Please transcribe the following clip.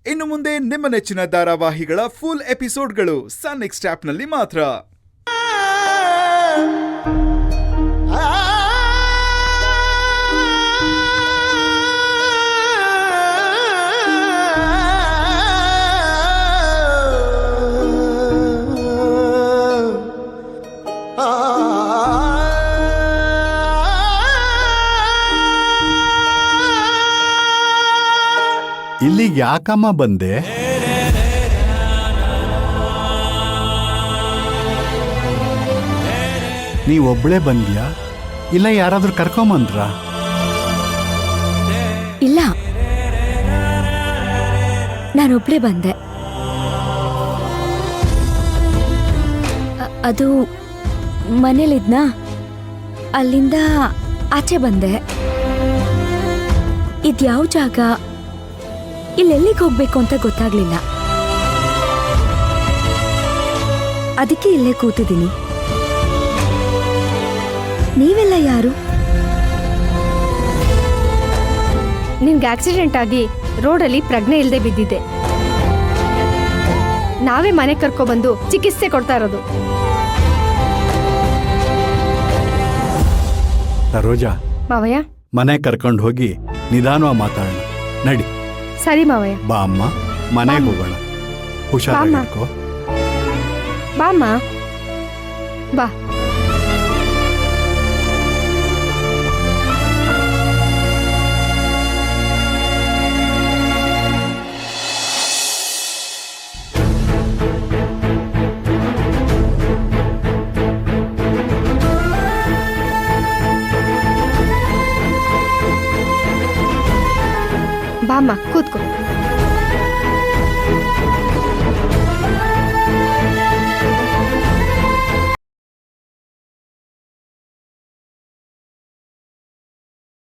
ಇನ್ನು ಮುಂದೆ ನಿಮ್ಮ ನೆಚ್ಚಿನ ಧಾರಾವಾಹಿಗಳ ಫುಲ್ ಎಪಿಸೋಡ್ಗಳು ಸನ್ ನೆಕ್ಸ್ಟ್ ಆಪ್ನಲ್ಲಿ ಮಾತ್ರ. ಇಲ್ಲಿಗೆ ಯಾಕಮ್ಮ ಬಂದೆ? ನೀವೊಬ್ಳೇ ಬಂದ್ಯಾ ಇಲ್ಲ ಯಾರಾದ್ರೂ ಕರ್ಕೊಂಬಂದ್ರ? ಇಲ್ಲ, ನಾನೊಬ್ಳೇ ಬಂದೆ. ಅದು ಮನೇಲಿದ್ನ, ಅಲ್ಲಿಂದ ಆಚೆ ಬಂದೆ. ಇದ್ಯಾವ ಜಾಗ, ಇಲ್ಲೆಲ್ಲಿಗೆ ಹೋಗ್ಬೇಕು ಅಂತ ಗೊತ್ತಾಗ್ಲಿಲ್ಲ. ಅದಕ್ಕೆ ಇಲ್ಲೇ ಕೂತಿದ್ದೀನಿ. ನೀವೆಲ್ಲ ಯಾರು? ನಿಮ್ಗೆ ಆಕ್ಸಿಡೆಂಟ್ ಆಗಿ ರೋಡಲ್ಲಿ ಪ್ರಜ್ಞೆ ಇಲ್ಲದೆ ಬಿದ್ದಿದ್ದೆ. ನಾವೇ ಮನೆ ಕರ್ಕೊಬಂದು ಚಿಕಿತ್ಸೆ ಕೊಡ್ತಾ ಇರೋದು. ಸರೋಜಾ, ಮಾವಯ್ಯ ಮನೆ ಕರ್ಕೊಂಡು ಹೋಗಿ ನಿಧಾನವಾಗಿ ಮಾತಾಡೋಣ. ನಡಿ. ಸರಿ ಮಾವಯ್ಯ. ಬಾ ಅಮ್ಮ, ಮನೆಗೆ ಹೋಗೋಣ. ಹುಷಾರಾಗಿರ್ಕೋ. ಬಾಮ್ಮ, ಬಾ.